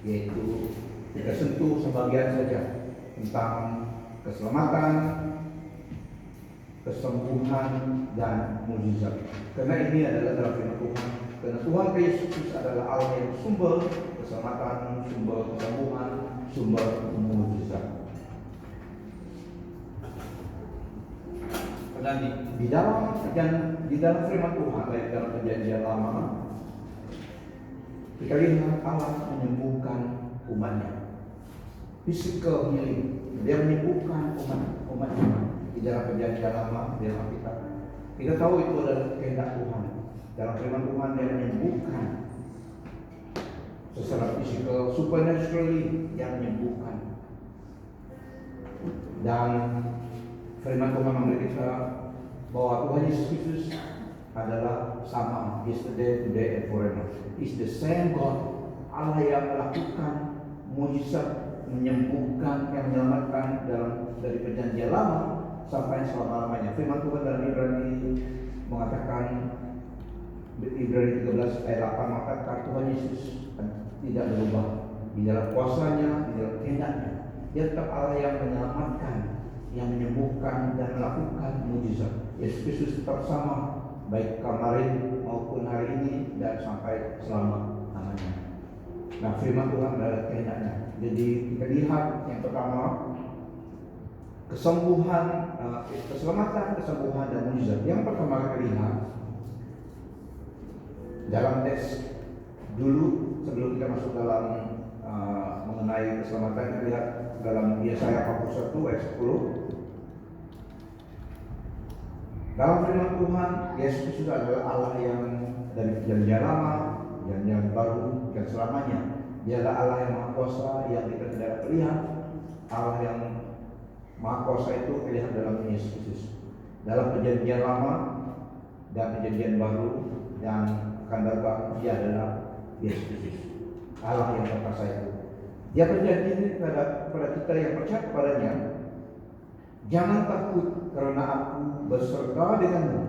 yaitu kita sentuh sebagian saja tentang keselamatan, kesembuhan, dan mujizat. Karena ini adalah dalam firman Tuhan. Karena Tuhan Yesus adalah Allah yang sumber keselamatan, sumber kesembuhan, sumber mujizat. Karena di dalam firman Tuhan, baik dalam perjanjian lama, kita lihat Allah menyembuhkan umatnya. Physical healing, dia menyembuhkan umatnya. Di dalam perjanjian lama, di dalam kita tahu itu adalah kehendak Tuhan. Dalam firman Tuhan dia menyembuhkan secara physical, supernaturally yang menyembuhkan. Dan firman Tuhan memberi kita bahwa Tuhan Yesus Kristus adalah sama yesterday, today, and forever. It's the same God. Allah yang melakukan mujizat, menyembuhkan, yang menyelamatkan dari perjanjian lama sampai selama-lamanya. Firman Tuhan dalam Ibrani mengatakan, Ibrani 13 ayat 8 mengatakan Tuhan Yesus tidak berubah di dalam kuasanya, di dalam kehendaknya. Dia tetap Allah yang menyelamatkan, yang menyembuhkan dan melakukan mujizat. Yesus Kristus tetap sama, baik kemarin maupun hari ini dan sampai selama-lamanya. Nah, firman Tuhan adalah kehendaknya. Jadi kita lihat yang pertama, kesembuhan, keselamatan, kesembuhan, dan mujizat. Yang pertama kita lihat dalam teks dulu sebelum kita masuk dalam mengenai keselamatan, kita lihat dalam Yesaya 41 ayat 10. Dalam firman Tuhan, Yesus Kristus adalah Allah yang dari perjanjian lama, perjanjian baru, dan selamanya. Dia adalah Allah yang Maha Kuasa yang kita tidak lihat. Allah yang Maha Kuasa itu terlihat dalam Yesus Kristus. Dalam perjanjian lama dan perjanjian baru yang akan datang, dia adalah Yesus Kristus, Allah yang perkasa itu. Dia berjanji kepada kita yang percaya kepadanya, jangan takut karena aku beserta denganmu.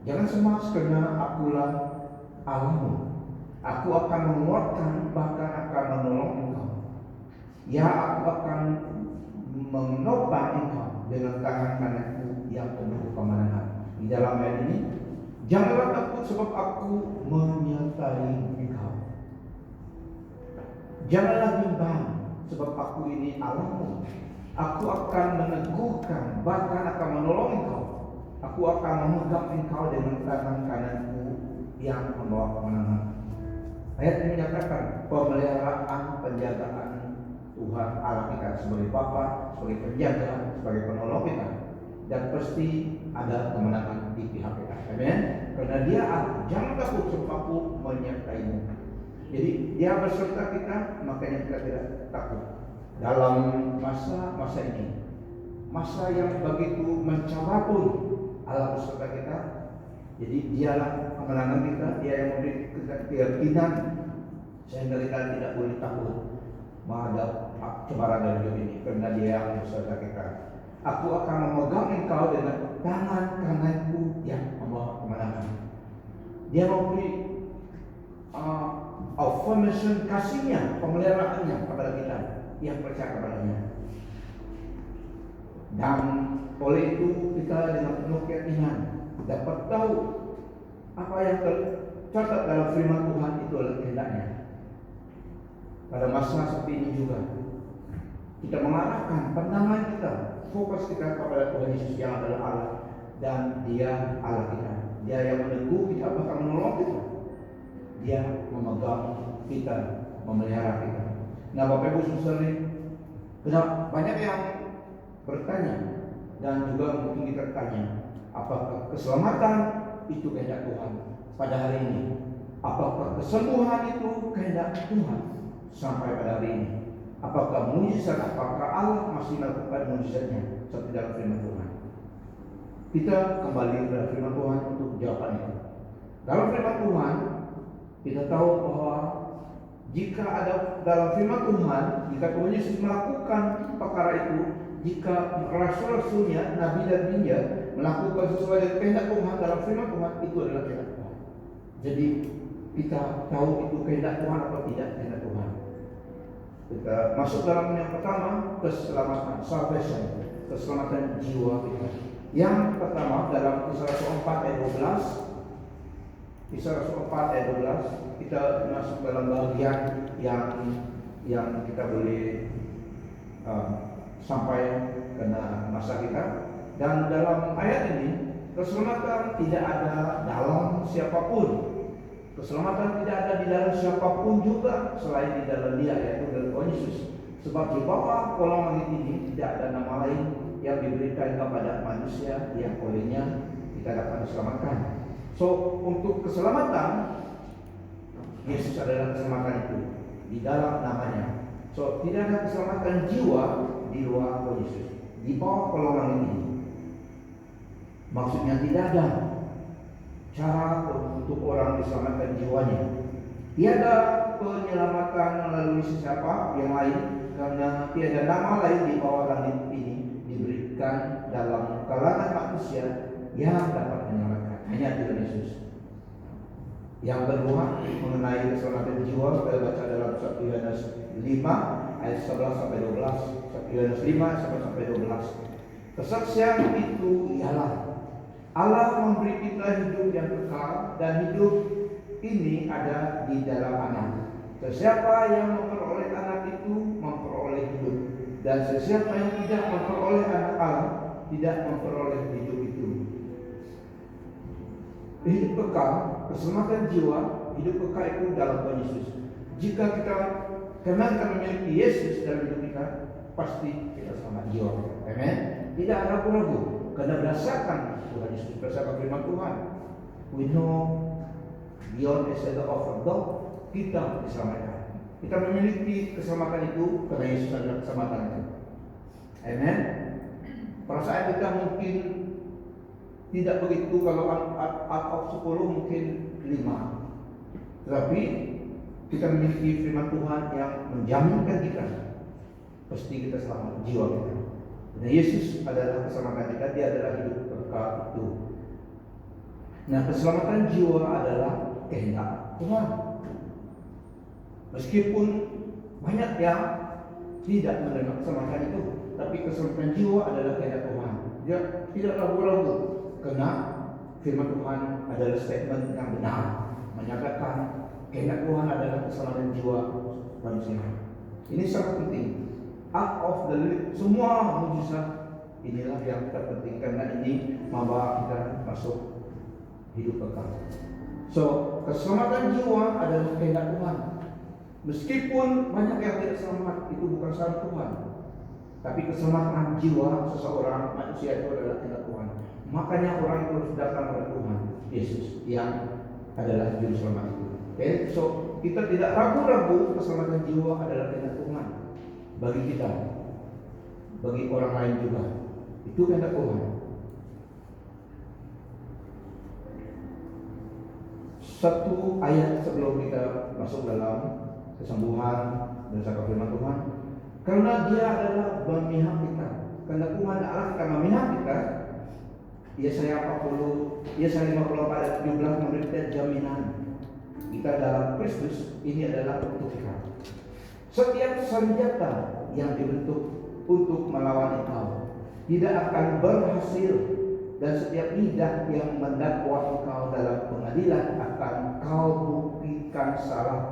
Jangan cemas karena akulah Allahmu. Aku akan menguatkan, bahkan akan menolong engkau. Ya, aku akan menopang engkau dengan tangan kananku yang penuh kemenangan. Di dalam ayat ini, janganlah takut sebab aku menyertai engkau. Janganlah bimbang sebab aku ini Allahmu. Aku akan meneguhkan, bahkan akan menolong engkau. Aku akan memegang engkau dengan tangan kananku yang membawa kemenangan. Ayat ini menyatakan pemeliharaan, penjagaan Tuhan Allah kita sebagai Bapa, sebagai penjaga, sebagai penolong kita, dan pasti ada kemenangan di pihak kita. Amin. Karena dia Allah. Jangan takut sebab aku menyertaimu. Jadi dia beserta kita, makanya kita tidak takut dalam masa ini, masa yang begitu mencabar pun Allah beserta kita. Jadi dialah kemenangan kita, dia yang memberi keyakinan sehingga kita tidak boleh takut menghadap cobaan dari hidup ini, karena dia yang beserta kita. Aku akan memegang engkau dengan tangan kananku yang membawa kemenangan. Dia memberi affirmation, kasihnya, pemeliharaannya kepada kita yang percaya kepadanya. Dan oleh itu kita dengan penuh keyakinan dapat tahu apa yang tercatat dalam firman Tuhan itu adalah kehendaknya. Pada masa seperti ini juga kita mengarahkan pandangan kita, fokus kita kepada Tuhan Yesus yang adalah Allah, dan dia Allah kita. Dia yang meneguh kita, bahkan menolong kita. Dia memegang kita, memelihara kita. Nah, Bapak Ibu sekalian, banyak yang bertanya dan juga mungkin kita tanya, apakah keselamatan itu kehendak Tuhan pada hari ini? Apakah kesembuhan itu kehendak Tuhan sampai pada hari ini? Apakah mujizat, apakah Allah masih melakukan mujizatnya seperti dalam firman Tuhan? Kita kembali kepada firman Tuhan untuk jawabannya. Dalam firman Tuhan kita tahu bahwa jika ada dalam firman Tuhan, jika Tuhan Yesus melakukan perkara itu, jika rasul-rasulnya, nabi dan nabinya melakukan sesuai dengan kehendak Tuhan dalam firman Tuhan, itu adalah kehendak Tuhan. Jadi kita tahu itu kehendak Tuhan atau tidak kehendak Tuhan. Kita masuk dalam yang pertama, keselamatan, salvation, keselamatan jiwa kita. Yang pertama dalam Kisah Rasul 4 ayat 12, Kisah Rasul 4 ayat 12, kita masuk dalam bagian yang kita boleh sampai kena masa kita. Dan dalam ayat ini, keselamatan tidak ada dalam siapapun. Keselamatan tidak ada di dalam siapapun juga selain di dalam Dia, yaitu dalam Tuhan Yesus. Sebab di bawah kolong langit ini tidak ada nama lain yang diberikan kepada manusia yang olehnya kita dapat diselamatkan. So, untuk keselamatan, Yesus adalah keselamatan itu di dalam namanya. So, tidak ada keselamatan jiwa di luar Tuhan Yesus, di bawah kolong langit ini. Maksudnya tidak ada cara untuk orang diselamatkan jiwanya. Tiada penyelamatan melalui sesiapa yang lain, karena tiada nama lain di bawah langit ini diberikan dalam kalangan manusia yang dapat menyelamatkan. Hanya Tuhan Yesus. Yang kedua mengenai keselamatan jiwa, kita baca dalam 1 Yohanes 5 ayat 11 sampai 12. 1 Yohanes 5 sampai 12. Kesaksian itu ialah Allah memberi kita hidup yang kekal, dan hidup ini ada di dalam Anak. Sesiapa yang memperoleh Anak itu memperoleh hidup, dan sesiapa yang tidak memperoleh Anak Allah tidak memperoleh hidup itu. Hidup kekal, keselamatan jiwa, hidup kekal itu dalam Tuhan Yesus. Jika kita kenalkan memiliki Yesus dalam hidup kita, pasti kita selamat jiwa. Amen. Tidak ada ragu-ragu, karena berdasarkan Tuhan Yesus, berdasarkan firman Tuhan, we know beyond a shadow of a doubt, kita diselamatkan. Kita memiliki keselamatan itu karena Yesus adalah keselamatan itu. Amen. Perasaan kita mungkin tidak begitu, kalau out of 10 mungkin 5. Tetapi kita memiliki firman Tuhan yang menjaminkan kita pasti kita selamat jiwa kita. Nah, Yesus adalah keselamatan kita, Dia adalah hidup kekal itu. Nah, keselamatan jiwa adalah kehendak Tuhan. Meskipun banyak yang tidak menerima keselamatan itu, tapi keselamatan jiwa adalah kehendak Tuhan. Dia tidak ragu-ragu, karena firman Tuhan adalah statement yang benar, menyatakan kehendak Tuhan adalah keselamatan jiwa manusia. Ini sangat penting. Out of the semua mujizat inilah yang terpenting, karena ini membawa kita masuk hidup kekal. So, keselamatan jiwa adalah kehendak Tuhan. Meskipun banyak yang tidak selamat, itu bukan salah Tuhan. Tapi keselamatan jiwa seseorang manusia itu adalah kehendak Tuhan. Makanya orang itu harus datang kepada Tuhan Yesus yang adalah juru selamat itu. Okay? So, kita tidak ragu-ragu keselamatan jiwa adalah kehendak Tuhan. Bagi kita, bagi orang lain juga, itu kehendak Tuhan. Satu ayat sebelum kita masuk dalam kesembuhan berdasarkan firman Tuhan, karena Dia adalah memihak kita, karena Tuhan Allah kita memihak kita. Yesaya 54 ayat 17 memberikan jaminan kita dalam Kristus ini adalah untuk kita. Setiap senjata yang dibentuk untuk melawan engkau tidak akan berhasil, dan setiap lidah yang mendakwa engkau dalam pengadilan akan kau buktikan salah.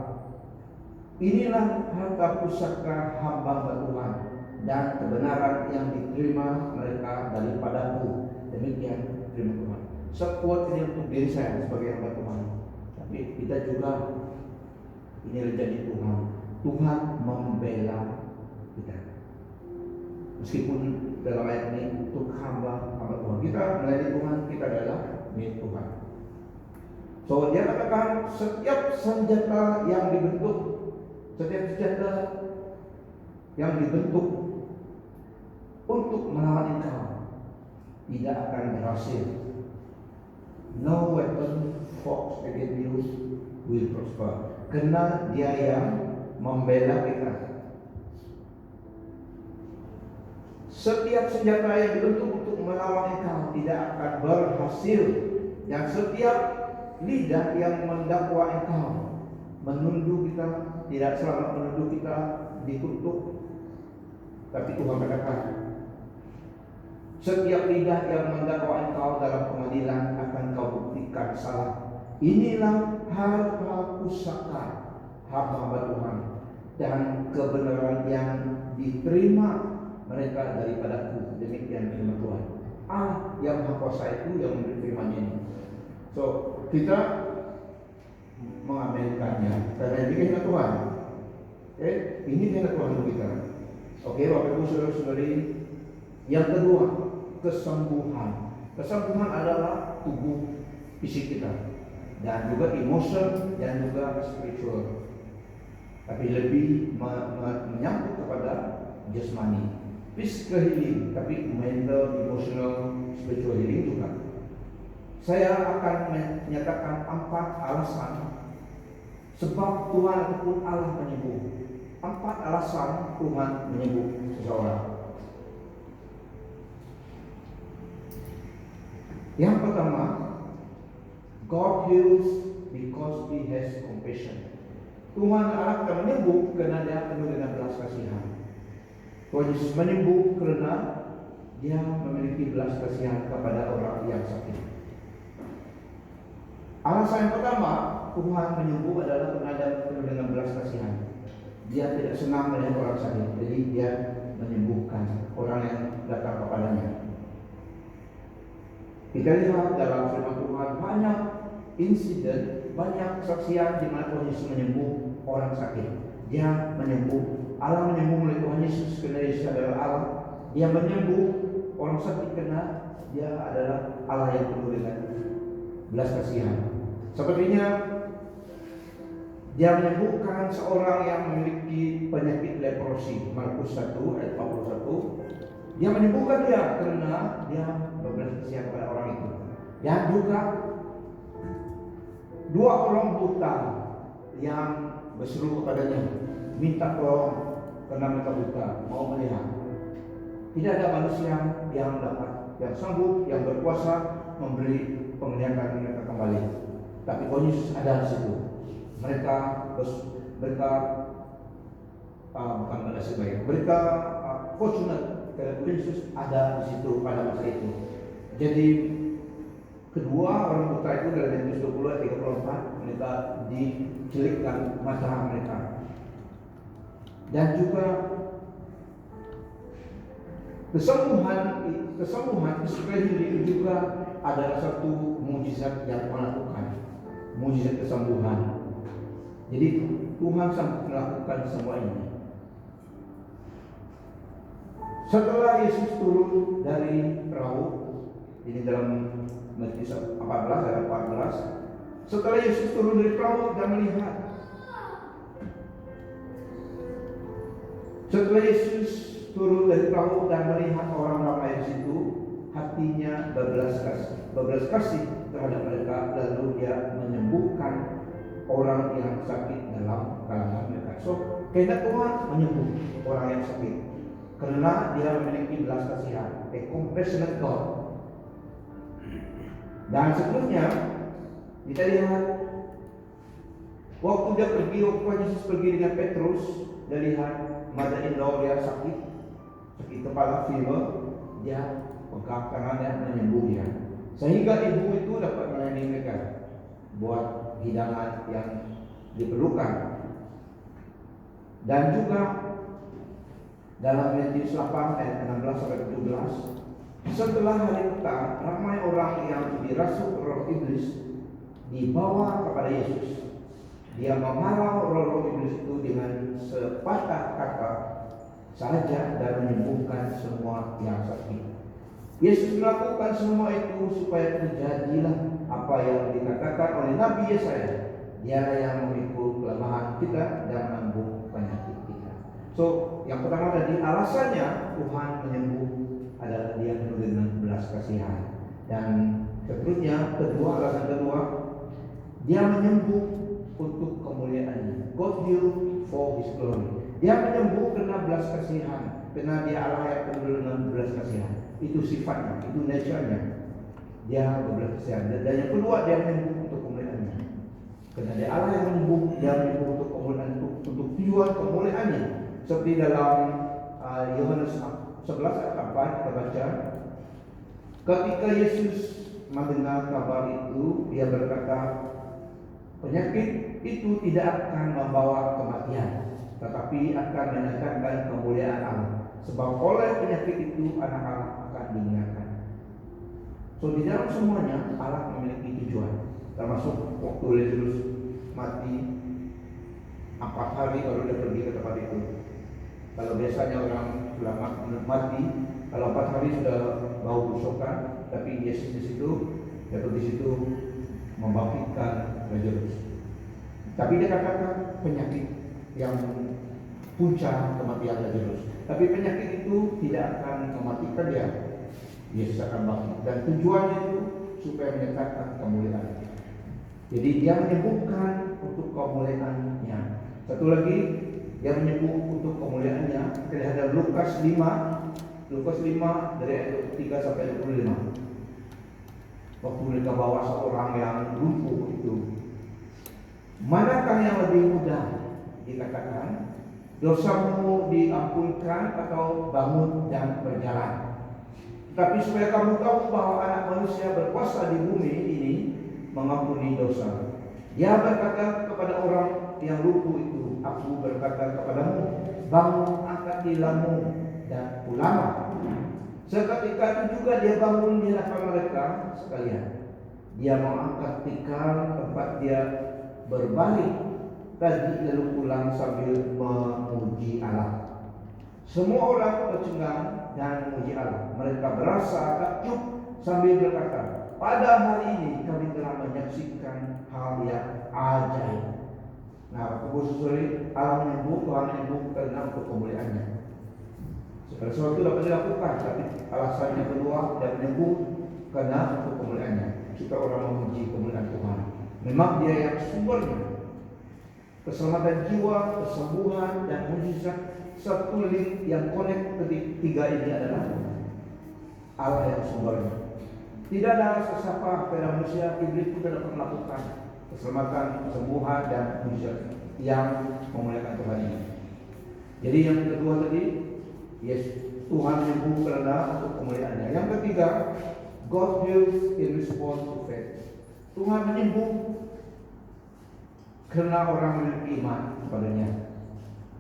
Inilah harta pusaka hamba Tuhan dan kebenaran yang diterima mereka daripadaku. Demikian firman Tuhan. Sekuat ini untuk diri saya sebagai hamba Tuhan, tapi kita juga ini menjadi Tuhan. Tuhan membela kita. Meskipun dalam ayat ini untuk hamba Tuhan, kita melayani Tuhan, kita adalah milik Tuhan. So, Dia katakan setiap senjata yang dibentuk, untuk melawan engkau tidak akan berhasil. No weapon forged against you will prosper. Karena Dia yang membela kita. Setiap senjata yang dibentuk untuk melawan engkau tidak akan berhasil, dan setiap lidah yang mendakwa engkau menuduh kita tidak selamat, menuduh kita dikutuk. Tapi Tuhan katakan, setiap lidah yang mendakwa engkau dalam pengadilan akan kau buktikan salah. Inilah hal-hal pusaka hamba Tuhan dan kebenaran yang diterima mereka daripadaku. Demikian firman Tuhan. Allah yang Maha Kuasa itu yang memberi firman-Nya ini. So, kita mengamalkannya karena ini kehendak Tuhan. Ini kehendak Tuhan untuk kita. Bapak Ibu Saudara-saudari, yang kedua, kesembuhan. Kesembuhan adalah tubuh fisik kita dan juga emosi dan juga spiritual. Tapi lebih menyangkut kepada jasmani, physical healing, tapi mental, emotional, spiritual healing juga. Saya akan menyatakan 4 alasan sebab Tuhan ataupun Allah menyembuh. 4 alasan Tuhan menyembuh seseorang. Yang pertama, God heals because He has compassion. Tuhan Allah akan menyembuh karena Dia penuh dengan belas kasihan. Tuhan Yesus menyembuh karena Dia memiliki belas kasihan kepada orang yang sakit. Alasan yang pertama, Tuhan menyembuh adalah karena Dia penuh dengan belas kasihan. Dia tidak senang melihat orang sakit, jadi Dia menyembuhkan orang yang datang kepadanya. Kita lihat dalam firman Tuhan banyak insiden, banyak kesaksian di mana Tuhan Yesus menyembuh orang sakit. Dia menyembuh, Allah menyembuh melalui Tuhan Yesus karena Yesus adalah Allah. Dia menyembuh orang sakit karena Dia adalah Allah yang penuh dengan belas kasihan. Sepertinya Dia menyembuhkan seorang yang memiliki penyakit leprosi, Markus 1 ayat 41. Dia menyembuhkan dia karena Dia berbelas kasihan kepada orang itu. Dan juga 2 orang buta yang berseru kepadanya, minta tolong karena mereka buta, mau melihat. Tidak ada manusia yang dapat, yang sanggup, yang berkuasa memberi penglihatan mereka kembali. Tapi Tuhan Yesus ada di situ. Mereka bukan nasib baik. Mereka fortunate karena Tuhan Yesus ada di situ pada masa itu. Jadi kedua orang buta itu dalam Matius 20 ayat 34, mereka dicelikkan mata mereka. Dan juga kesembuhan itu juga adalah satu mujizat yang Tuhan lakukan, mujizat kesembuhan. Jadi Tuhan sanggup melakukan semua ini. Setelah Yesus turun dari perahu, ini dalam Matius 14 ayat 14. Setelah Yesus turun dari perahu dan melihat, orang ramai di situ, hatinya berbelas kasih terhadap mereka, lalu Dia menyembuhkan orang yang sakit dalam kalangan mereka. So, kehendak Tuhan menyembuh orang yang sakit karena Dia memiliki belas kasihan, a compassionate God. Dan seterusnya kita lihat waktu Yesus pergi dengan Petrus, dia lihat mother-in-law dia sakit kepala fever, Dia pegang tangannya menyembuh dia, sehingga ibu itu dapat melayani mereka buat hidangan yang diperlukan. Dan juga dalam Matius 8 ayat 16 sampai 17, setelah hari petang, ramai orang yang dirasuk roh iblis dibawa kepada Yesus. Dia menghalau roh iblis itu dengan sepatah kata saja dan menyembuhkan semua yang sakit. Yesus melakukan semua itu supaya terjadilah apa yang dikatakan oleh Nabi Yesaya. Dialah yang memikul kelemahan kita dan menanggung penyakit kita. So, yang pertama tadi alasannya Tuhan menyembuh adalah Dia penuh dengan belas kasihan. Dan seterusnya, alasan kedua, Dia menyembuh untuk kemuliaan-Nya. God heal for His glory. Dia menyembuh karena belas kasihan, karena Dia Allah yang penuh dengan belas kasihan. Itu sifatnya, itu nature-nya. Dia berbelas kasihan. Dan yang kedua, Dia menyembuh untuk kemuliaan-Nya. Karena Dia Allah yang menyembuh, Dia menyembuh untuk kemuliaan, untuk tujuan kemuliaan-Nya. Seperti dalam Yohanes 11 ayat 4 kita baca, ketika Yesus mendengar kabar itu, dia berkata, penyakit itu tidak akan membawa kematian, tetapi akan mendatangkan kemuliaan Allah. Sebab oleh penyakit itu anak Allah akan dimuliakan. So di dalam semuanya Allah memiliki tujuan. Termasuk waktu Lazarus mati 4 hari baru dia pergi ke tempat itu. Kalau biasanya orang lama mati, kalau 4 hari sudah bau busukan, tapi Yesus di situ, dia pergi di situ membangkitkan Lazarus. Tapi dia katakan penyakit yang punca kematian Lazarus. Tapi penyakit itu tidak akan mematikan dia. Yesus akan bangkit, dan tujuannya itu supaya menyatakan kemuliaan. Jadi dia menyebutkan untuk kemuliaannya. Satu lagi, dia menyebut untuk kemuliaannya. Kita lihat dalam Lukas 5 dari ayat 3 sampai 25. Waktu mereka bawa seorang yang lumpuh itu, manakah yang lebih mudah dikatakan, dosamu diampunkan atau bangun dan berjalan? Tapi supaya kamu tahu bahwa anak manusia berkuasa di bumi ini mengampuni dosa. Dia berkata kepada orang yang lumpuh itu, aku berkata kepadamu, bangun, angkat tilammu dan pulanglah. Seketika itu juga dia bangun di hadapan mereka sekalian. Dia mengangkat tikar tempat dia berbalik tadi, lalu pulang sambil memuji Allah. Semua orang tercengang dan memuji Allah. Mereka berasa takjub sambil berkata, pada hari ini kami telah menyaksikan hal yang ajaib. Nah, khususnya Allah menyebut, Tuhan menyebut karena untuk kemuliaannya. Segala sesuatu dapat dilakukan, tapi alasannya kedua dan menyebut karena untuk kemuliaannya. Supaya orang memuji kemuliaan Tuhan. Memang dia yang sumbernya. Keselamatan jiwa, kesembuhan dan mujizat, satu link yang connect ketiga ini adalah Allah yang sumbernya. Tidak ada sesiapa pada manusia, iblis pun tidak dapat melakukan keselamatan, kesembuhan dan mujizat yang memuliakan Tuhan ini. Jadi yang kedua tadi, yes, Tuhan menyebut karena untuk kemuliaannya. Yang ketiga, God heals in response to faith. Tuhan menyebut karena orang memiliki iman kepadanya.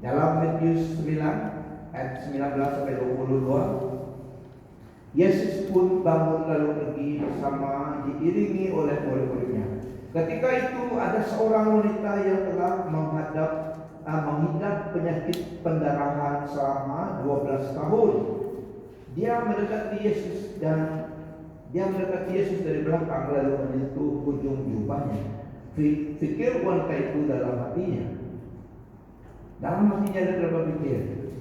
Dalam Matius 9 ayat 19 sampai 22, Yesus pun bangun lalu pergi bersama diiringi oleh murid-muridnya. Ketika itu ada seorang wanita yang telah mengidap penyakit pendarahan selama 12 tahun. Dia mendekati Yesus dari belakang lalu menyentuh ujung jubahnya. Fikir wanita itu dalam hatinya. Dia berpikir,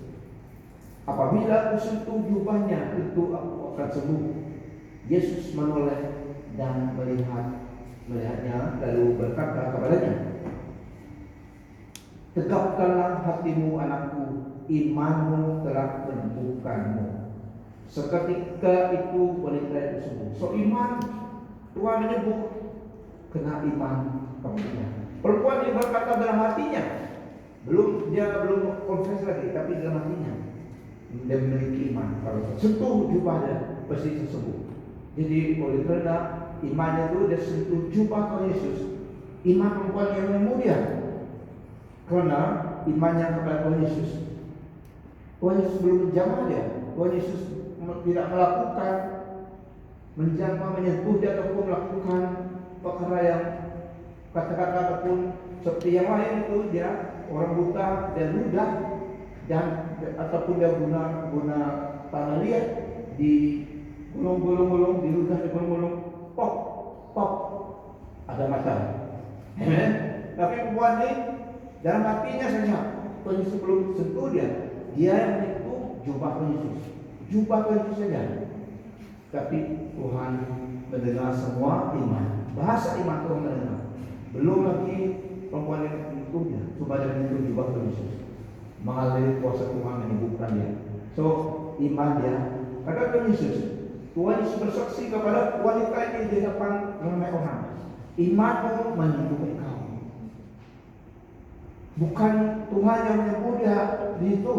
apabila aku sentuh jubahnya itu aku akan sembuh. Yesus menoleh dan melihatnya lalu berkata kepadanya, tegapkanlah hatimu anakku, imanmu telah menyembuhkanmu. Seketika itu wanita itu sembuh. So iman, Tuhan menyebut kena iman kepadanya. Perempuan ini berkata dalam hatinya, dia belum konfes lagi, tapi dalam hatinya dia memiliki iman. Kalau sentuh jubah dia pasti sembuh. Jadi oleh karena imannya itu dia sentuh jubah Tuhan Yesus, iman perempuan yang mulia. Karena imannya kepada Tuhan Yesus, Tuhan Yesus belum menjamah dia. Tuhan Yesus tidak melakukan menjamah, menyentuh dia ataupun melakukan perkara yang kata-kata ataupun seperti yang lain itu. Dia orang buta dan ludah, dan ataupun dia guna tanah liat di gulung-gulung, di ludah, di gulung-gulung, pop ada mata. Amen. Tapi perempuan ini dalam hatinya saja Tuhan Yesus belum sentuh dia yang menyentuh jubah Tuhan Yesus, jubah Tuhan Yesus saja. Tapi Tuhan mendengar semua iman, bahasa iman Tuhan mendengar. Belum lagi perempuan yang menyentuhnya, cuma dia menyentuh jubah Tuhan Yesus, mengalir kuasa Tuhan menyembuhkan dia. So iman dia, kata Tuhan Yesus bersaksi kepada wanita ini di depan ramai orang, imanmu menyembuhkan kau. Bukan Tuhan yang menyembuh dia di itu,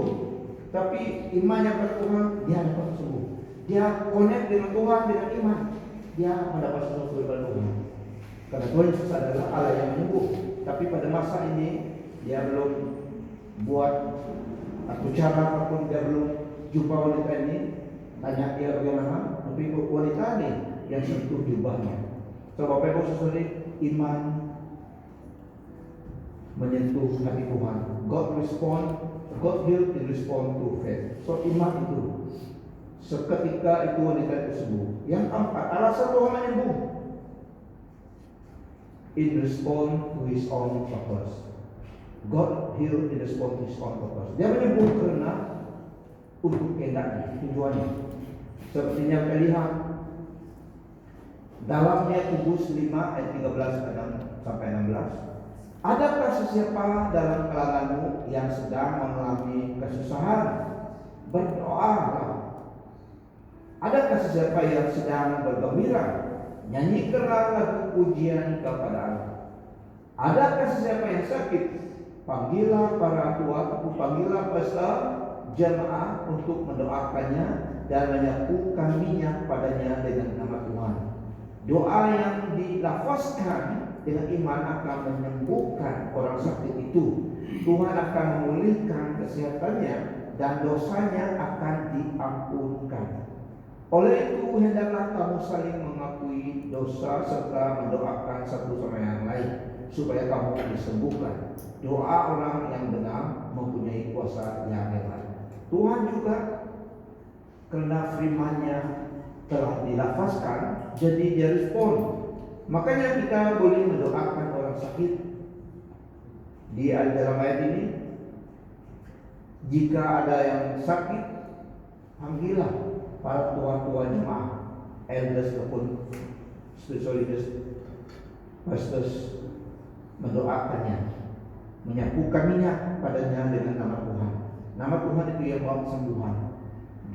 tapi imannya pada Tuhan dia dapat sembuh. Dia connect dengan Tuhan dengan iman, dia mendapat sesuatu dari Tuhan. Karena Tuhan Yesus adalah Allah yang menyembuh. Tapi pada masa ini dia belum buat atau cara apapun, dia belum jumpa wanita ini, tanya dia bagaimana, tapi wanita ini yang sentuh jubahnya. So Bapak Ibu Saudara, iman menyentuh hati Tuhan. God will respond to faith. So iman itu seketika itu wanita itu sembuh. Yang keempat, alasan Tuhan menyembuh, in response to His own purpose. God heal in response to His own purpose. Dia menyembuh karena untuk kehendaknya, tujuannya. Sepertinya kita lihat dalam Yakobus 5 ayat 13 sampai 16. Adakah sesiapa dalam kalanganmu yang sedang mengalami kesusahan? Berdoalah. Adakah sesiapa yang sedang bergembira? Nyanyikanlah lagu pujian kepada Allah. Adakah sesiapa yang sakit? Panggillah para tua, panggillah peserta jemaah untuk mendoakannya dan menyapukan minyak padanya dengan nama Tuhan. Doa yang dilafazkan dengan iman akan menyembuhkan orang sakit itu. Tuhan akan memulihkan kesehatannya dan dosanya akan diampunkan. Oleh itu hendaklah kamu saling mengakui dosa serta mendoakan satu sama yang lain supaya kamu disembuhkan. Doa orang yang benar mempunyai kuasa yang hebat. Tuhan juga karena firman-Nya telah dilafazkan, jadi dia respon. Makanya kita boleh mendoakan orang sakit. Di dalam ayat ini, jika ada yang sakit, panggillah para tua-tua jemaah, elders ataupun spiritualists, pastors, mendoakannya, menyapukan minyak padanya dengan nama Tuhan. Nama Tuhan itu yang membawa kesembuhan.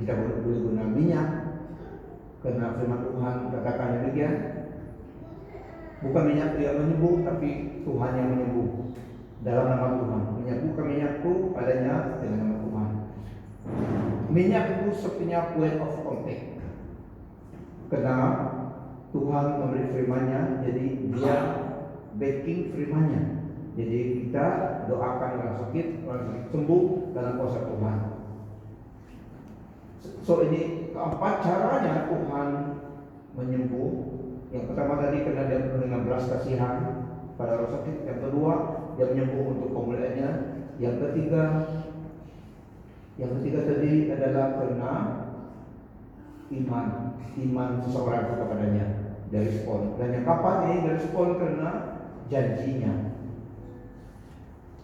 Kita boleh guna minyak karena firman Tuhan katakan demikian. Bukan minyak yang menyembuh, tapi Tuhan yang menyembuh. Dalam nama Tuhan, menyapukan minyakku padanya dengan nama Tuhan. Minyak itu sepertinya point of contact. Karena Tuhan memberi firman-Nya, jadi dia backing firman-Nya. Jadi kita doakan orang sakit sembuh dalam kuasa Tuhan. So ini keempat caranya Tuhan menyembuh. Yang pertama tadi karena dia penuh dengan belas kasihan pada orang sakit. Yang kedua, dia menyembuh untuk pemulihannya. Yang ketiga tadi adalah karena iman seseorang kepadanya, dia respon. Dan yang keempat ini dia respon karena janjinya.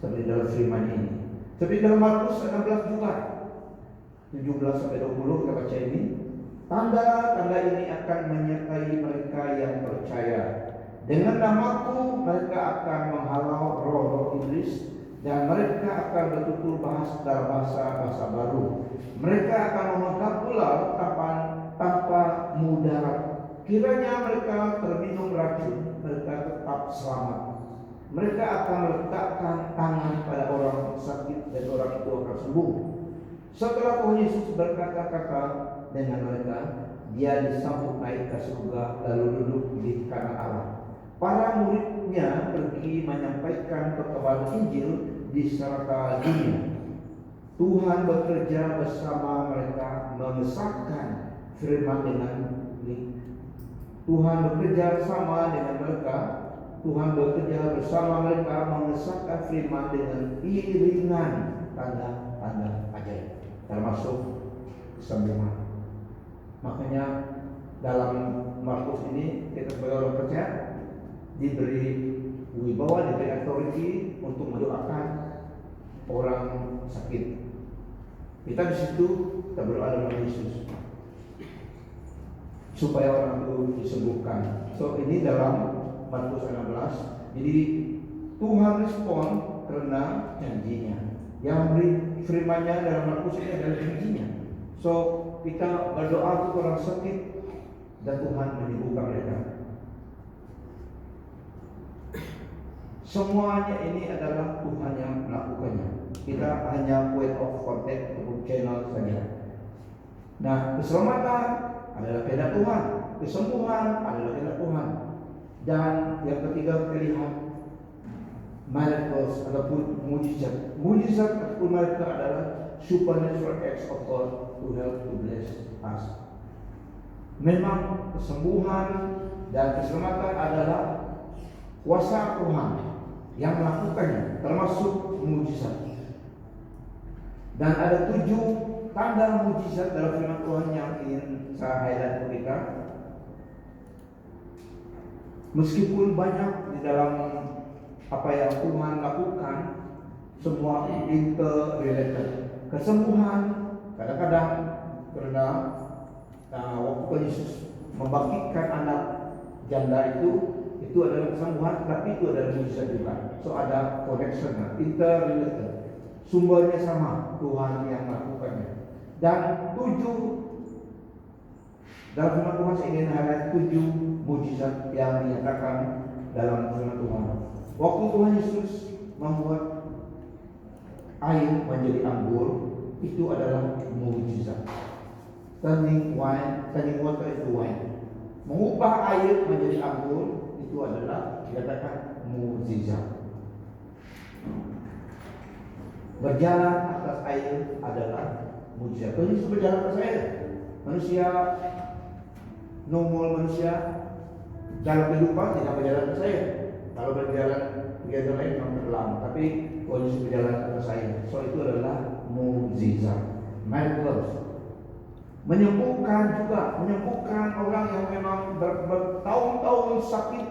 Seperti dalam firman ini. Seperti dalam Markus 16 juga 17 sampai 20 kita baca ini. Tanda-tanda ini akan menyertai mereka yang percaya. Dengan namaku mereka akan menghalau roh-roh iblis dan mereka akan bertutur dalam bahasa baru. Mereka akan memegang ular tanpa mudarat. Kiranya mereka terminum racun, mereka tetap selamat. Mereka akan meletakkan tangan pada orang sakit dan orang itu akan sembuh. Setelah Tuhan Yesus berkata-kata dengan mereka, dia disambut naik ke surga lalu duduk di kanan Allah. Para muridnya pergi menyampaikan perkabaran Injil di serata dunia. Tuhan bekerja bersama mereka mengesahkan firman dengan Tuhan bekerja sama dengan mereka. Tuhan bekerja bersama mereka mengesahkan firman dengan iringan tanda-tanda ajaib, termasuk kesembuhan. Makanya dalam Markus ini kita sebagai orang percaya diberi wibawa, diberi authority untuk mendoakan orang sakit. Kita di situ kita berdoa dengan Yesus supaya orang itu disembuhkan. So ini dalam Markus 16. Jadi Tuhan respon karena janjinya. Yang beri firman-Nya dalam Markus ini adalah janjinya. So kita berdoa untuk orang sakit dan Tuhan menyembuhkan mereka. Semuanya ini adalah Tuhan yang melakukannya. Kita hanya point of contact untuk channel saja. Nah, keselamatan adalah kehendak Tuhan, kesembuhan adalah kehendak Tuhan, dan yang ketiga kita lihat miracles ataupun mujizat. Mujizat ataupun miracle adalah supernatural acts of God to help to bless us. Memang kesembuhan dan keselamatan adalah kuasa Tuhan yang melakukannya, termasuk mujizat. Dan ada 7 tanda mujizat dalam firman Tuhan yang ingin saya highlight untuk kita. Meskipun banyak di dalam apa yang Tuhan lakukan, semua interrelated. Kesembuhan kadang-kadang karena waktu Tuhan Yesus membangkitkan anak janda itu adalah kesembuhan, tapi itu adalah mujizat juga. So ada connection, interrelated. Sumbernya sama, Tuhan yang melakukannya. Dan 7 dalam firman Tuhan saya ingin highlight 7 mujizat yang dinyatakan dalam firman Tuhan. Waktu Tuhan Yesus membuat air menjadi anggur, itu adalah mujizat. Turning water into wine. Mengubah air menjadi anggur, itu adalah dikatakan mujizat. Berjalan atas air adalah mujizat. Tuhan Yesus berjalan atas air. Manusia normal, manusia dalam kehidupan tidak berjalan atas air. Kalau berjalan kegiatan lain memang tenggelam, tapi Tuhan Yesus berjalan atas air. So itu adalah mujizat. Miracles. Menyembuhkan juga, menyembuhkan orang yang memang bertahun-tahun sakit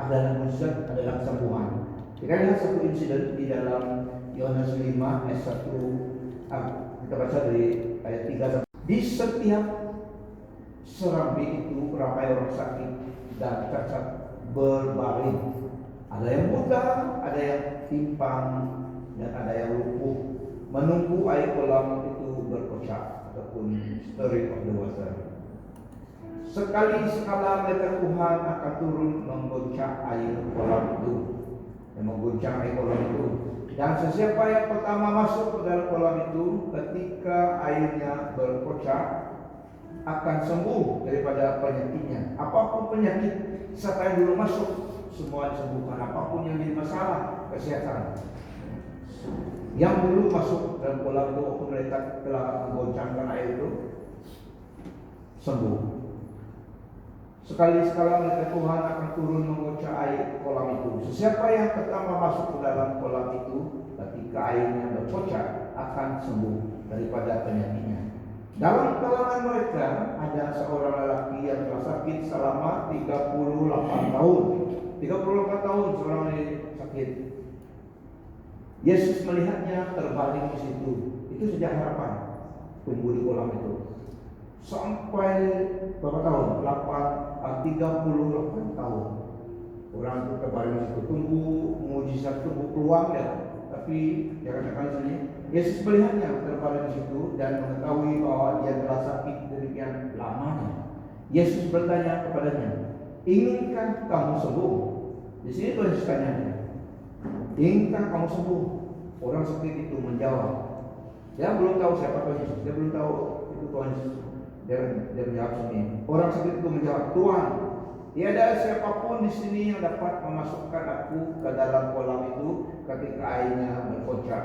adalah mujizat, adalah kesembuhan. Kita lihat satu insiden di dalam Yohanes 5 ayat 1. Kita baca dari ayat 3. Di setiap serambi itu ramai orang sakit dan cacat berbaring. Ada yang buta, ada yang timpang, dan ada yang lumpuh, menunggu air kolam itu berkocak ataupun stirring of the water. Sekali-sekala malaikat Tuhan akan turun menggoncang air kolam itu, yang mengguncang air kolam itu. Dan sesiapa yang pertama masuk ke dalam kolam itu, ketika airnya berkocak, akan sembuh daripada penyakitnya. Apapun penyakit siapa yang dulu masuk, semua disembuhkan. Apapun yang jadi masalah kesehatan, yang dulu masuk dalam kolam itu waktu mereka telah menggoncangkan air itu, sembuh. Sekali-sekala malaikat Tuhan akan turun mengocak air kolam itu. Sesiapa yang pertama masuk ke dalam kolam itu, ketika airnya berkocak, akan sembuh daripada penyakitnya. Dalam kalangan mereka ada seorang lelaki yang telah sakit selama 38 tahun. 38 tahun seorang ini sakit. Yesus melihatnya terbaring di situ. Itu sejak harapan, tunggu di kolam itu. Sampai berapa tahun? 38 tahun. Orang itu terbaring di situ, tunggu mujizat, tunggu peluang ya. Tapi dia katakan sini, Yesus melihatnya terbaring di situ dan mengetahui bahwa dia telah sakit demikian lamanya. Yesus bertanya kepadanya, inginkah kamu sembuh? Di sini Tuhan Yesus tanya, inginkah kamu sembuh? Orang sakit itu menjawab, dia belum tahu siapa Tuhan Yesus, dia belum tahu itu Tuhan Yesus. Dia menjawab sini. Orang sakit itu menjawab, Tuhan, tiada siapapun di sini yang dapat memasukkan aku ke dalam kolam itu ketika airnya berkocak.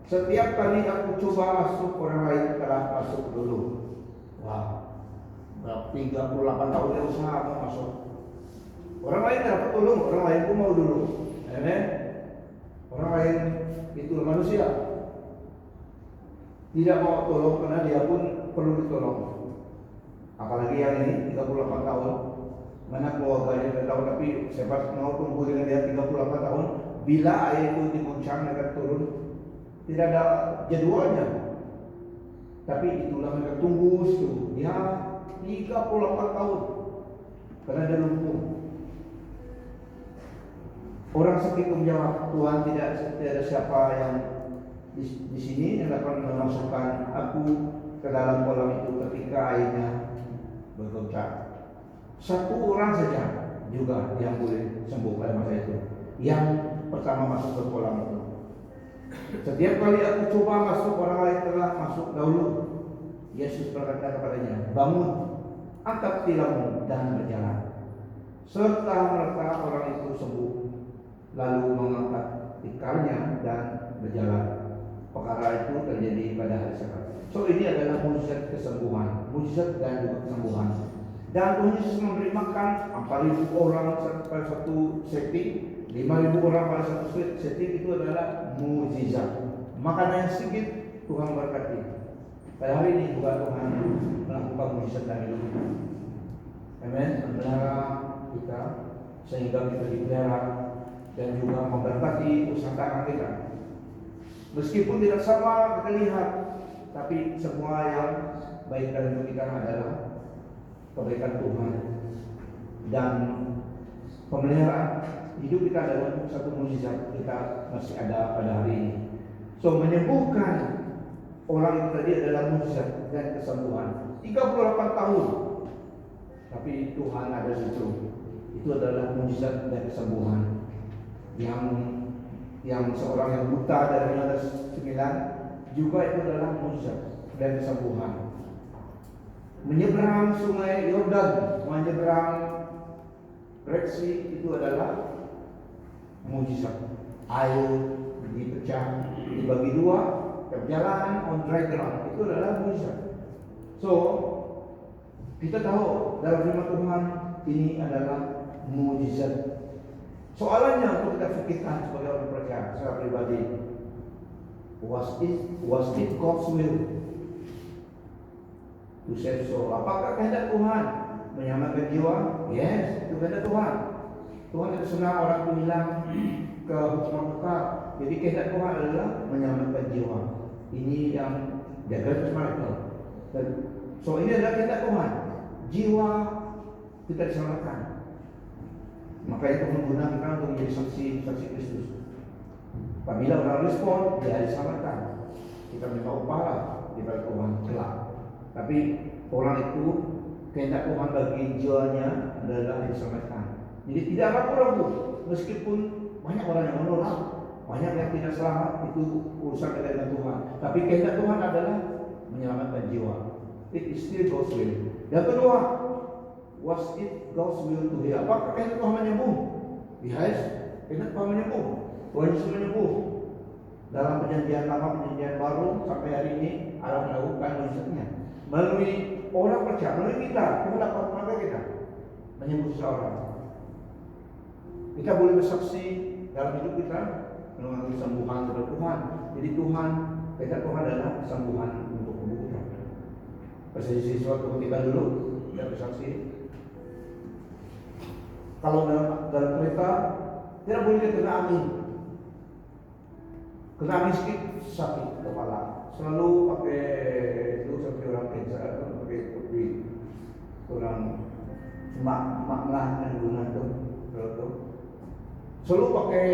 Setiap kali aku coba masuk, orang lain telah masuk dulu. Wah, 38 tahun dia usaha mau masuk. Orang lain dapat tolong, orang lain pun mau dulu. Orang lain itu manusia tidak mau tolong karena dia pun perlu ditolong. Apalagi yang ini 38 tahun. Mana keluarganya tidak tahu, tapi siapa mau tunggu dengan dia 38 tahun. Bila air itu diguncang mereka turun, tidak ada jadwalnya. Tapi itulah mereka tunggu itu. Ya 38 tahun karena dia lumpuh. Orang sakit menjawab, Tuhan, tidak ada siapa yang di sini yang dapat memasukkan aku ke dalam kolam itu ketika airnya bergoncang. Satu orang saja juga yang boleh sembuh pada masa itu. Yang pertama masuk ke kolam itu. Setiap kali aku coba masuk, orang lain telah masuk dahulu. Yesus berkata kepadanya, bangun, angkat tilammu dan berjalan. Serta merta orang itu sembuh, lalu mengangkat tikalnya dan berjalan. Perkara itu terjadi pada hari Sabat. So ini adalah mujizat kesembuhan, mujizat dan juga kesembuhan. Dan Tuhan Yesus memberi makan 4.000 orang pada satu setting, 5.000 orang pada satu setting. Itu adalah mujizat. Makanan yang sedikit Tuhan berkati. Pada hari ini juga Tuhan melakukan mujizat dalam hidup kita. Amin. Memelihara kita sehingga kita dipelihara dan juga memberkati usaha tangan kita. Meskipun tidak sama kita lihat, tapi semua yang baik dalam hidup kita adalah kebaikan Tuhan. Dan pemeliharaan hidup kita adalah satu mujizat kita masih ada pada hari ini. So menyembuhkan orang itu tadi adalah mujizat dan kesembuhan. 38 tahun, tapi Tuhan ada di situ. Itu adalah mujizat dan kesembuhan. Yang seorang yang buta dari 9 juga itu adalah mujizat dan kesembuhan. Menyeberang sungai Yordan, menyeberang Red Sea, itu adalah mujizat. Air dipecah, dibagi dua, berjalan on dry ground, itu adalah mujizat. So kita tahu dalam firman Tuhan ini adalah mujizat. Soalannya untuk kita pikirkan sebagai orang percaya, secara pribadi, was it God's will to save soul? Apakah kehendak Tuhan menyelamatkan jiwa? Yes, itu kehendak Tuhan. Tuhan tidak senang orang itu hilang ke hukuman kekal. Jadi kehendak Tuhan adalah menyelamatkan jiwa. Ini yang jaga mereka. So ini adalah kehendak Tuhan. Jiwa kita diselamatkan. Maka itu menggunakan kita untuk menjadi saksi Kristus. Apabila orang respon, dia diselamatkan. Kita minta upah di balik Tuhan kelak. Tapi orang itu kehendak Tuhan bagi jiwanya adalah diselamatkan. Jadi tidak ragu-ragu, meskipun banyak orang yang menolak, banyak yang tidak selamat, itu urusan dengan Tuhan. Tapi kehendak Tuhan adalah menyelamatkan jiwa. It is still God's will. Yang kedua, was it God's will to heal? Apakah kehendak Tuhan menyembuh? Yes, kehendak Tuhan menyembuh. Tuhan Yesus menyembuh. Dalam perjanjian lama, perjanjian baru, sampai hari ini Allah melakukan mujizatnya. Melalui orang percaya, melalui kita dapat mengajar kita menyembuh seseorang. Kita boleh bersaksi dalam hidup kita mengalami kesembuhan dari Tuhan. Jadi Tuhan, kehendak Tuhan adalah kesembuhan untuk tubuh kita. Bersaksi sesuatu ketika dulu kita bersaksi. Kalau dalam kereta tidak boleh kena angin. Kena angin sedikit sakit kepala. Selalu pakai itu seperti orang cancer atau pakai kopi. Orang mak lah yang guna itu. Selalu pakai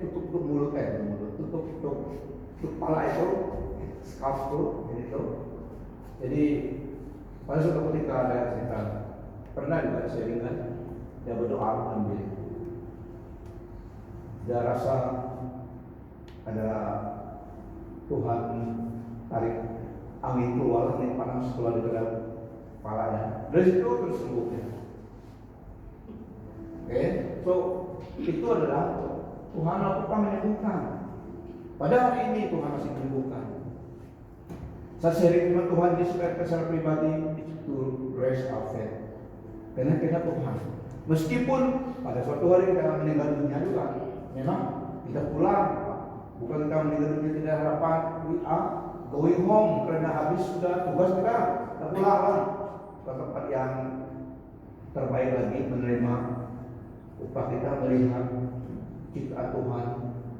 tutup mulut, tutup kepala itu, scarf itu. Jadi pada suatu ketika ada cerita, pernah juga saya ingat dia berdoa ambil. Dia rasa ada Tuhan tarik angin keluar, angin panas keluar di dalam kepalanya. Dari situ terus sembuh. Oke, so itu adalah Tuhan lakukan menyembuhkan. Pada hari ini Tuhan masih menyembuhkan. Saya sharing dengan Tuhan di secara pribadi itu rest of faith. Karena kita Tuhan. Meskipun pada suatu hari kita meninggal dunia juga, memang kita pulang. Bukan kita meninggal dunia tidak harapan. We are going home karena habis sudah tugas kita. Kita pulang ke tempat yang terbaik lagi, menerima upah kita, melihat ciptaan Tuhan,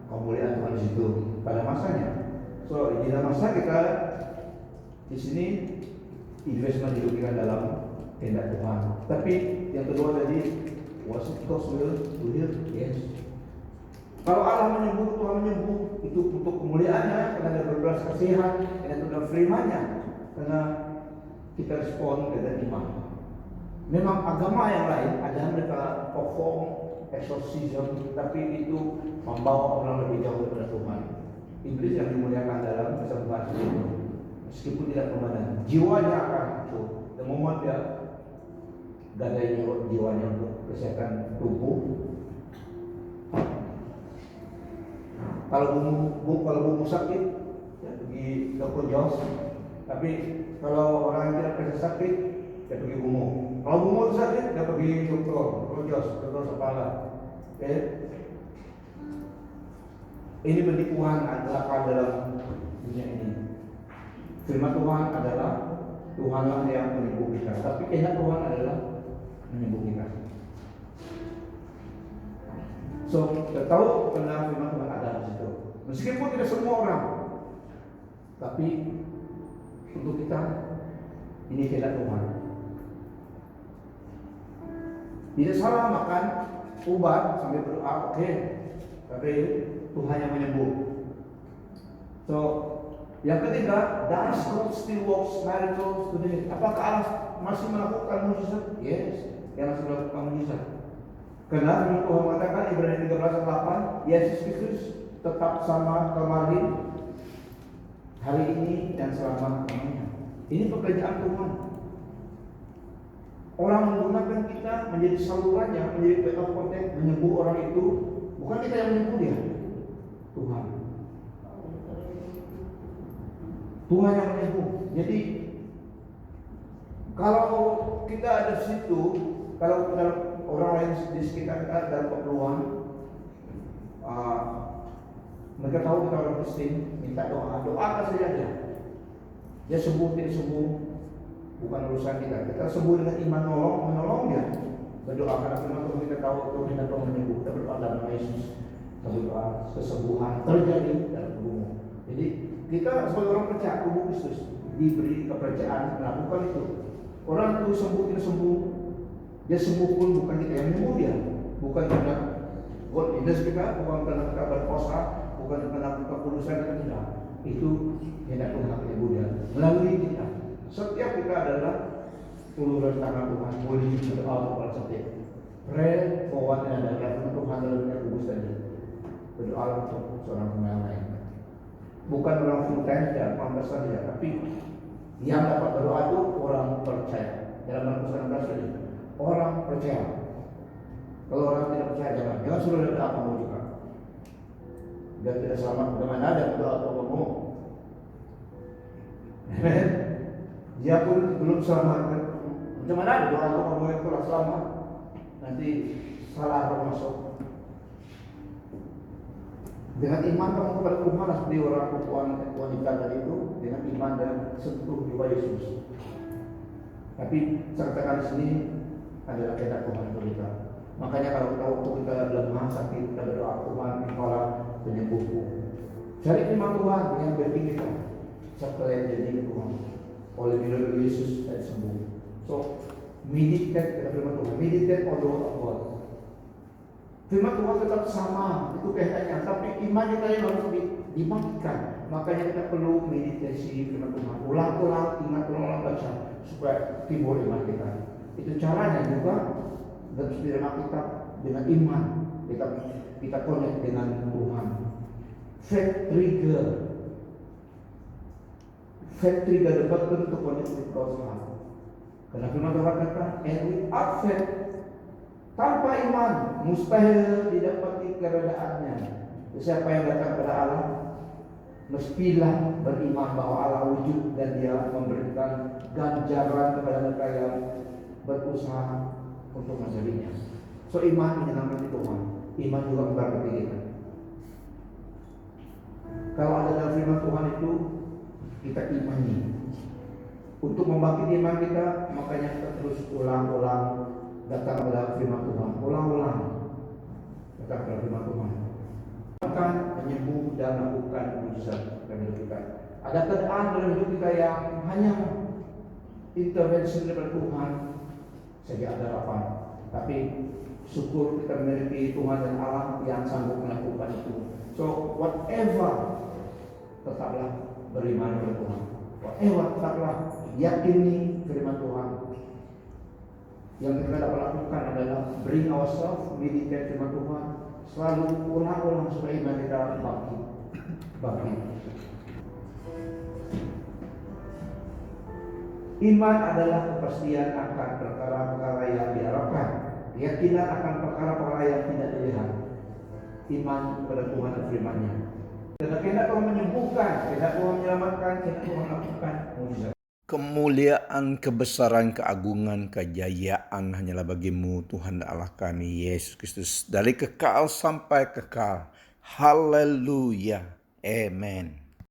kemuliaan Tuhan di situ pada masanya. So di dalam masa kita di sini investment hidup kita dalam kehendak Tuhan. Tapi yang kedua tadi, was it God's will to heal? Yes. Kalau Allah menyembuh, Tuhan menyembuh, itu untuk kemuliaannya, karena dia berbelas kasihan, karena itu dalam firman-Nya, karena kita respon dengan iman. Memang agama yang lain ada mereka perform exorcism, tapi itu membawa orang lebih jauh daripada Tuhan. Iblis yang dimuliakan dalam kesembuhan itu, meskipun tidak permanen, jiwanya akan hancur. The moment dia gadai jiwanya untuk kesehatan tubuh. Kalau bumbu sakit, ya pergi dokter Jos. Tapi kalau orang yang tidak pernah sakit, dia pergi bumbu. Kalau bumbu sakit, dia pergi dokter Jos, dokter kepala. Okay? Ini penipuan adalah dalam dunia ini. Firman Tuhan adalah Tuhanlah yang menipu kita, tapi kehendak Tuhan adalah menipu kita. So, kita tahu benar firman Tuhan ada di situ. Meskipun tidak semua orang, tapi untuk kita ini kehendak Tuhan. Tidak salah makan obat sambil berdoa, oke. Tapi Tuhan yang menyembuh. So, yang ketiga, does God still works miracles today? Apakah Allah masih melakukan mujizat? Yes, Dia masih melakukan mujizat. Karena firman Tuhan mengatakan Ibrani 13:8, Yesus Kristus tetap sama kemarin, hari ini dan selama-lamanya. Ini pekerjaan Tuhan. Orang menggunakan kita menjadi salurannya, menjadi point of contact, menyembuh orang itu. Bukan kita yang menyembuh dia, Tuhan. Tuhan yang menyembuh. Jadi kalau kita ada di situ, kalau orang lain di sekitar kita dalam keperluan, mereka tahu kita orang Kristen, minta doakan saja dia. Dia sembuh tidak sembuh, bukan urusan kita. Kita sembuh dengan iman menolong dia. Berdoa karena firman Tuhan kita tahu Tuhan hendak menyembuh. Kita berdoa dalam nama Yesus. Kita berdoa kesembuhan terjadi dalam tubuhmu. Jadi kita sebagai orang percaya tubuh Kristus diberi kepercayaan melakukan itu. Orang itu sembuh tidak sembuh, dia sembuh pun bukan kita yang menyembuh dia, bukan karena godliness kita, bukan karena kita berpuasa, bukan karena kita kulusan kita tidak. Itu hendak Tuhan menyembuh dia melalui kita. Setiap kita adalah uluran tangan Tuhan, boleh berdoa kepada setiap. Pray for one another. Firman Tuhan dalam Yakobus tadi, berdoa untuk seorang yang lain. Bukan orang full time saja, pantas saja, tapi yang dapat berdoa itu orang percaya. Dalam Markus 16 ini, orang percaya. Kalau orang tidak percaya, jangan suruh dia berdoa kamu juga. Dia tidak selamat, bagaimana ada berdoa untuk kamu? Dia pun belum selamat. Macam mana ada doa untuk kamu yang telah selamat? Nanti salah masuk. Dengan iman kamu kepada Tuhan, seperti orang wanita tadi itu, dengan iman dan sentuh jiwa Yesus. Tapi sertakan di sini adalah kehendak Tuhan untuk kita. Makanya kalau kita lemah sakit, kita berdoa Tuhan, Engkaulah penyembuhku. Cari firman Tuhan yang backing kita, supaya jadi Tuhan. Oleh bila Yesus dan sembuh. So, meditate kepada firman Tuhan, meditate on the word of God. Firman Tuhan tetap sama, itu kehendaknya, tapi iman kita yang harus dimatikan. Makanya kita perlu meditasi firman Tuhan, ulang-ulang, ingat-ulang baca, supaya timbul iman kita. Itu caranya juga dalam dalam kita dengan iman kita connect dengan Tuhan. Faith trigger the button to connect with God's heart. Karena firman Tuhan kata, and without faith, tanpa iman mustahil didapati keredaannya. Siapa yang datang kepada Allah mestilah beriman bahwa Allah wujud dan Dia memberikan ganjaran kepada mereka yang berusaha untuk mencarinya. So iman menyenangkan Tuhan, iman juga memberkati kita. Kalau ada dalam firman Tuhan itu kita imani. Untuk membangkit iman kita, makanya kita terus ulang-ulang datang kepada firman Tuhan, ulang-ulang datang kepada firman Tuhan. Akan menyembuh dan melakukan mujizat dalam hidup kita. Ada keadaan dalam hidup kita yang hanya intervensi dari Tuhan saja ada harapan. Tapi syukur kita memiliki Tuhan dan Allah yang sanggup melakukan itu. So whatever, tetaplah beriman kepada Tuhan. Whatever, tetaplah yakini firman Tuhan. Yang kita dapat lakukan adalah bring ourselves, meditate firman Tuhan, selalu ulang-ulang supaya iman kita bangkit. Iman adalah kepastian akan perkara-perkara yang diharapkan, keyakinan akan perkara-perkara yang tidak dilihat. Iman kepada Tuhan dan firman-Nya. Dan kehendak Tuhan menyembuhkan, kehendak Tuhan menyelamatkan, kehendak Tuhan melakukan mujizat. Kemuliaan, kebesaran, keagungan, kejayaan hanyalah bagimu Tuhan Allah kami Yesus Kristus, dari kekal sampai kekal. Haleluya. Amen.